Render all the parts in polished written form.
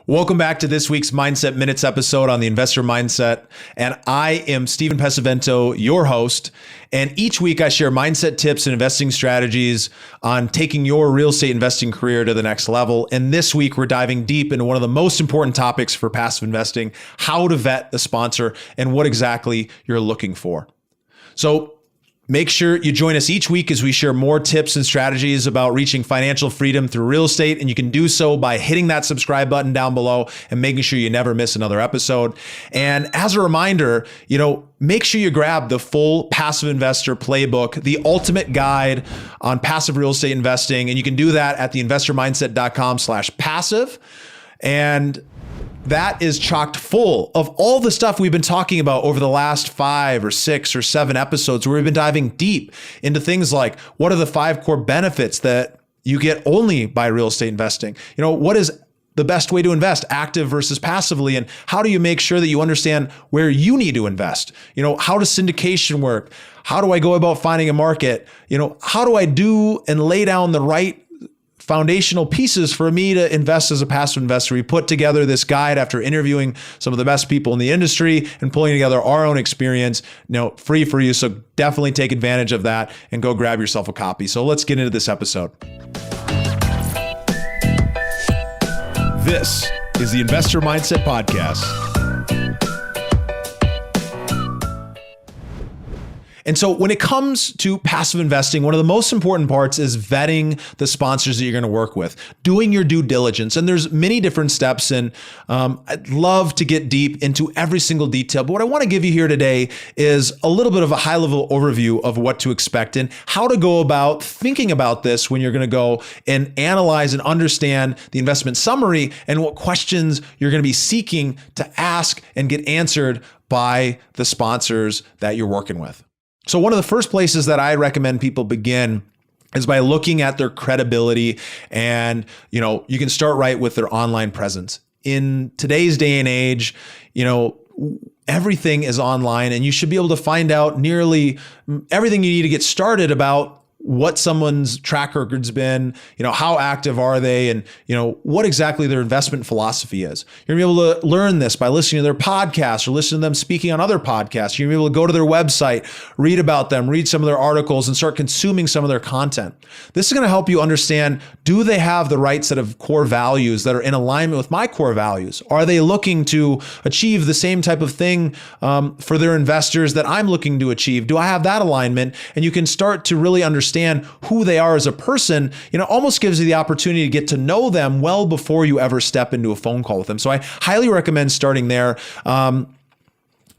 Welcome back to this week's Mindset Minutes episode on the Investor Mindset. And I am Stephen Pesavento, your host. And each week I share mindset tips and investing strategies on taking your real estate investing career to the next level. And this week we're diving deep into one of the most important topics for passive investing, how to vet the sponsor and what exactly you're looking for. So make sure you join us each week as we share more tips and strategies about reaching financial freedom through real estate. And you can do so by hitting that subscribe button down below and making sure you never miss another episode. And as a reminder, make sure you grab the full Passive Investor Playbook, the ultimate guide on passive real estate investing. And you can do that at theinvestormindset.com/passive. And that is chocked full of all the stuff we've been talking about over the last 5 or 6 or 7 episodes, where we've been diving deep into things like, what are the 5 core benefits that you get only by real estate investing? What is the best way to invest, active versus passively? And how do you make sure that you understand where you need to invest? How does syndication work? How do I go about finding a market? How do I do and lay down the right foundational pieces for me to invest as a passive investor? We put together this guide after interviewing some of the best people in the industry and pulling together our own experience, free for you. So definitely take advantage of that and go grab yourself a copy. So let's get into this episode. This is the Investor Mindset Podcast. And so when it comes to passive investing, one of the most important parts is vetting the sponsors that you're going to work with, doing your due diligence. And there's many different steps, and I'd love to get deep into every single detail. But what I want to give you here today is a little bit of a high-level overview of what to expect and how to go about thinking about this when you're going to go and analyze and understand the investment summary and what questions you're going to be seeking to ask and get answered by the sponsors that you're working with. So one of the first places that I recommend people begin is by looking at their credibility. And, you can start right with their online presence. In today's day and age, everything is online, and you should be able to find out nearly everything you need to get started about what someone's track record's been, how active are they, and, what exactly their investment philosophy is. You're gonna be able to learn this by listening to their podcasts or listening to them speaking on other podcasts. You're gonna be able to go to their website, read about them, read some of their articles, and start consuming some of their content. This is gonna help you understand, do they have the right set of core values that are in alignment with my core values? Are they looking to achieve the same type of thing for their investors that I'm looking to achieve? Do I have that alignment? And you can start to really understand who they are as a person. Almost gives you the opportunity to get to know them well before you ever step into a phone call with them. So I highly recommend starting there.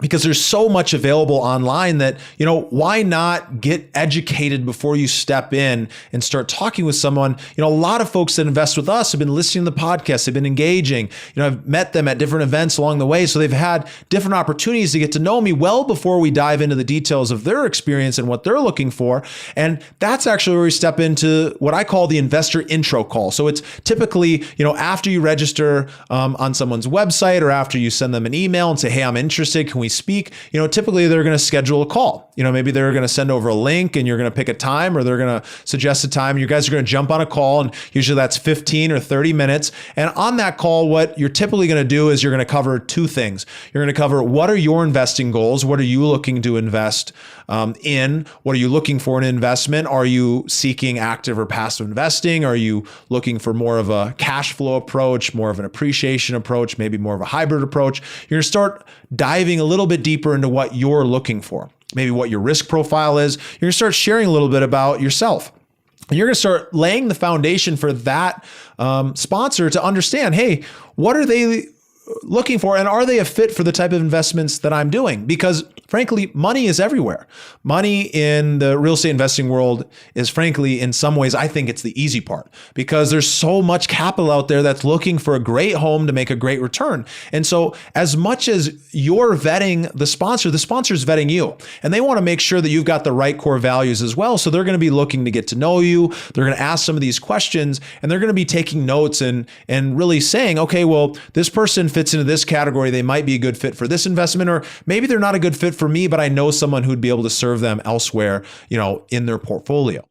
Because there's so much available online that, why not get educated before you step in and start talking with someone? A lot of folks that invest with us have been listening to the podcast, they've been engaging. I've met them at different events along the way. So they've had different opportunities to get to know me well before we dive into the details of their experience and what they're looking for. And that's actually where we step into what I call the investor intro call. So it's typically, after you register on someone's website or after you send them an email and say, hey, I'm interested, can we speak? Typically they're going to schedule a call. Maybe they're going to send over a link and you're going to pick a time, or they're going to suggest a time. You guys are going to jump on a call, and usually that's 15 or 30 minutes. And on that call, what you're typically going to do is you're going to cover 2 things. You're going to cover, what are your investing goals? What are you looking to invest in? What are you looking for in investment? Are you seeking active or passive investing? Are you looking for more of a cash flow approach, more of an appreciation approach, maybe more of a hybrid approach? You're going to start diving a little bit deeper into what you're looking for, maybe what your risk profile is. You're going to start sharing a little bit about yourself. And you're going to start laying the foundation for that sponsor to understand, hey, what are they looking for, and are they a fit for the type of investments that I'm doing? Because frankly, money is everywhere. Money in the real estate investing world is, frankly, in some ways, I think it's the easy part, because there's so much capital out there that's looking for a great home to make a great return. And so as much as you're vetting the sponsor's vetting you, and they want to make sure that you've got the right core values as well. So they're going to be looking to get to know you. They're going to ask some of these questions, and they're going to be taking notes and really saying, okay, well, this person fits into this category. They might be a good fit for this investment, or maybe they're not a good fit for me, but I know someone who'd be able to serve them elsewhere, in their portfolio.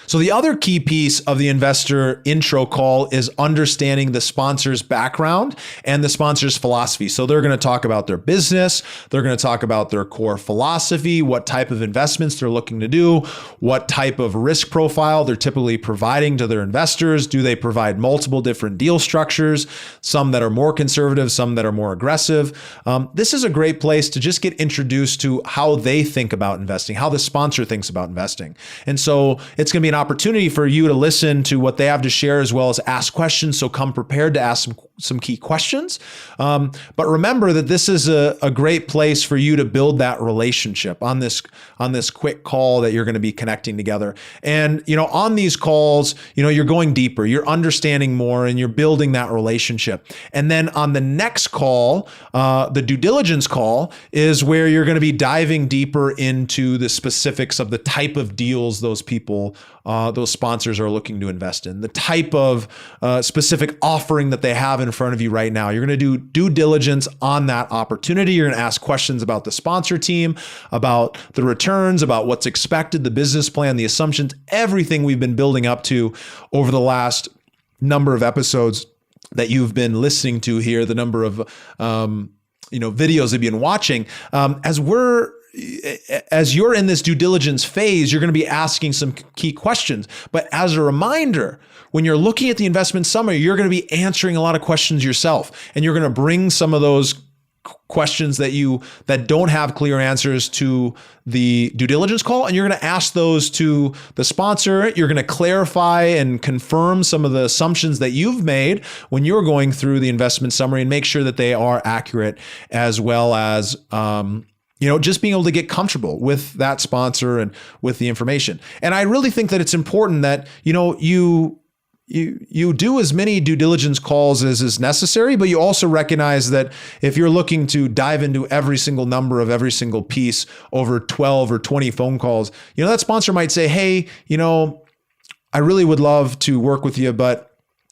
So the other key piece of the investor intro call is understanding the sponsor's background and the sponsor's philosophy. So they're going to talk about their business. They're going to talk about their core philosophy, what type of investments they're looking to do, what type of risk profile they're typically providing to their investors. Do they provide multiple different deal structures, some that are more conservative, some that are more aggressive? This is a great place to just get introduced to how they think about investing, how the sponsor thinks about investing. And so it's going to be an opportunity for you to listen to what they have to share as well as ask questions. So come prepared to ask some key questions. But remember that this is a great place for you to build that relationship on this quick call that you're going to be connecting together. And, on these calls, you're going deeper, you're understanding more, and you're building that relationship. And then on the next call, the due diligence call, is where you're going to be diving deeper into the specifics of the type of deals those people, those sponsors are looking to invest in, the type of specific offering that they have in front of you right now. You're going to do due diligence on that opportunity. You're going to ask questions about the sponsor team, about the returns, about what's expected, the business plan, the assumptions, everything we've been building up to over the last number of episodes that you've been listening to here, the number of videos you've been watching. As you're in this due diligence phase, you're going to be asking some key questions. But as a reminder, when you're looking at the investment summary, you're going to be answering a lot of questions yourself, and you're going to bring some of those questions that don't have clear answers to the due diligence call, and you're going to ask those to the sponsor. You're going to clarify and confirm some of the assumptions that you've made when you're going through the investment summary, and make sure that they are accurate, as well as just being able to get comfortable with that sponsor and with the information. And I really think that it's important that, you do as many due diligence calls as is necessary, but you also recognize that if you're looking to dive into every single number of every single piece over 12 or 20 phone calls, that sponsor might say, hey, I really would love to work with you, but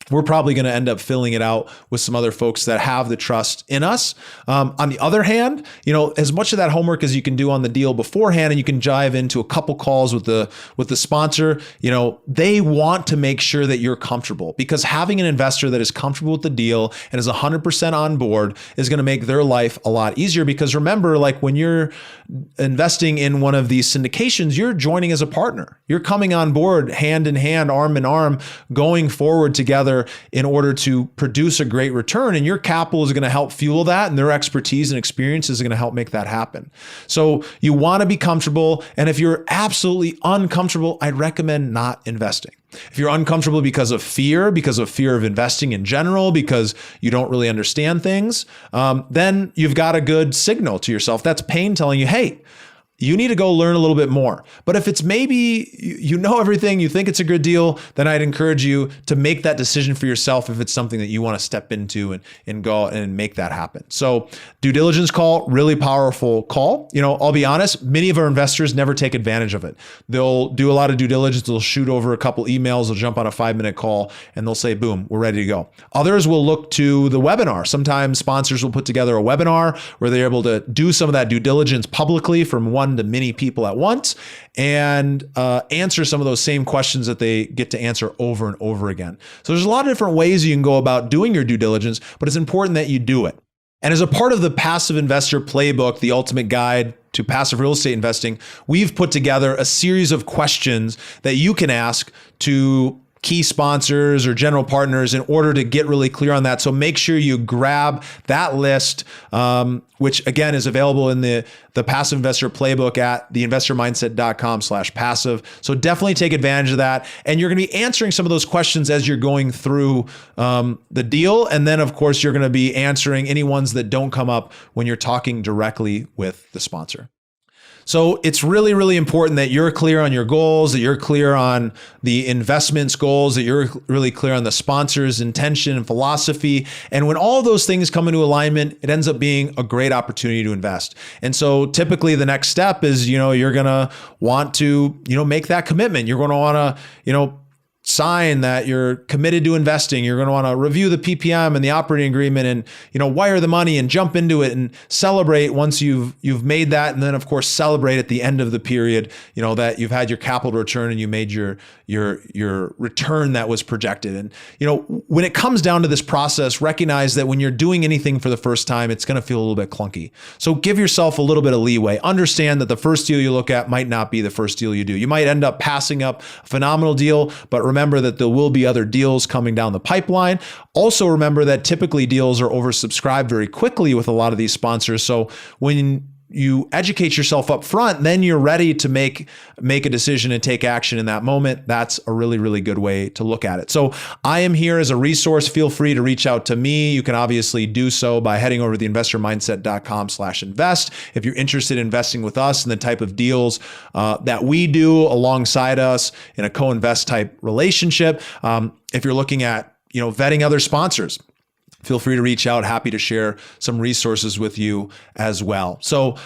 we're probably going to end up filling it out with some other folks that have the trust in us. On the other hand, as much of that homework as you can do on the deal beforehand, and you can dive into a couple calls with the sponsor, they want to make sure that you're comfortable, because having an investor that is comfortable with the deal and is 100% on board is going to make their life a lot easier. Because remember, like when you're investing in one of these syndications, you're joining as a partner. You're coming on board hand in hand, arm in arm, going forward together in order to produce a great return. And your capital is going to help fuel that, and their expertise and experience is going to help make that happen. So you want to be comfortable. And if you're absolutely uncomfortable, I'd recommend not investing. If you're uncomfortable because of fear of investing in general, because you don't really understand things, then you've got a good signal to yourself. That's pain telling you, hey, you need to go learn a little bit more. But if it's maybe you know everything, you think it's a good deal, then I'd encourage you to make that decision for yourself if it's something that you want to step into and go and make that happen. So due diligence call, really powerful call. I'll be honest, many of our investors never take advantage of it. They'll do a lot of due diligence. They'll shoot over a couple emails. They'll jump on a 5-minute call and they'll say, boom, we're ready to go. Others will look to the webinar. Sometimes sponsors will put together a webinar where they're able to do some of that due diligence publicly from one to many people at once, and answer some of those same questions that they get to answer over and over again. So there's a lot of different ways you can go about doing your due diligence, but it's important that you do it. And as a part of the Passive Investor Playbook, the ultimate guide to passive real estate investing, we've put together a series of questions that you can ask to key sponsors or general partners in order to get really clear on that. So make sure you grab that list, which again is available in the Passive Investor Playbook at theinvestormindset.com/passive. So definitely take advantage of that. And you're going to be answering some of those questions as you're going through the deal. And then of course, you're going to be answering any ones that don't come up when you're talking directly with the sponsor. So it's really, really important that you're clear on your goals, that you're clear on the investments goals, that you're really clear on the sponsor's intention and philosophy. And when all those things come into alignment, it ends up being a great opportunity to invest. And so typically the next step is, you're going to want to, make that commitment. You're going to want to, sign that you're committed to investing. You're going to want to review the PPM and the operating agreement and, wire the money and jump into it and celebrate once you've made that. And then of course, celebrate at the end of the period, that you've had your capital return and you made your return that was projected. And, when it comes down to this process, recognize that when you're doing anything for the first time, it's going to feel a little bit clunky. So give yourself a little bit of leeway. Understand that the first deal you look at might not be the first deal you do. You might end up passing up a phenomenal deal, but remember that there will be other deals coming down the pipeline. Also remember that typically deals are oversubscribed very quickly with a lot of these sponsors. So when you educate yourself up front, then you're ready to make a decision and take action in that moment. That's a really, really good way to look at it. So I am here as a resource. Feel free to reach out to me. You can obviously do so by heading over to theinvestormindset.com/invest. If you're interested in investing with us and the type of deals that we do alongside us in a co-invest type relationship. If you're looking at, vetting other sponsors, feel free to reach out. Happy to share some resources with you as well. So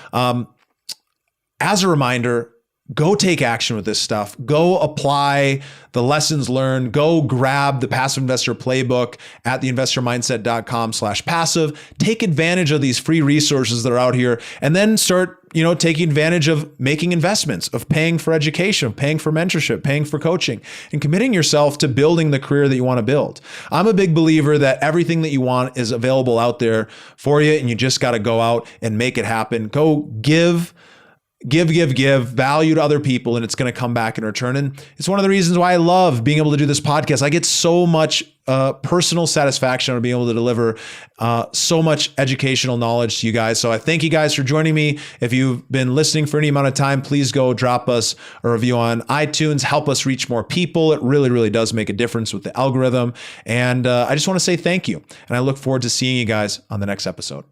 as a reminder, go take action with this stuff. Go apply the lessons learned. Go grab the Passive Investor Playbook at theinvestormindset.com/passive. Take advantage of these free resources that are out here and then start taking advantage of making investments, of paying for education, of paying for mentorship, paying for coaching, and committing yourself to building the career that you want to build. I'm a big believer that everything that you want is available out there for you, and you just got to go out and make it happen. Go give value to other people, and it's going to come back in return. And it's one of the reasons why I love being able to do this podcast. I get so much personal satisfaction on being able to deliver so much educational knowledge to you guys. So I thank you guys for joining me. If you've been listening for any amount of time, please go drop us a review on iTunes. Help us reach more people. It really, really does make a difference with the algorithm. And I just want to say thank you. And I look forward to seeing you guys on the next episode.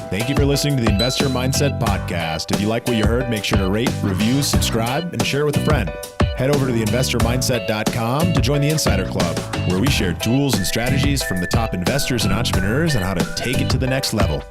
Thank you for listening to the Investor Mindset Podcast. If you like what you heard, make sure to rate, review, subscribe, and share it with a friend. Head over to theinvestormindset.com to join the Insider Club, where we share tools and strategies from the top investors and entrepreneurs on how to take it to the next level.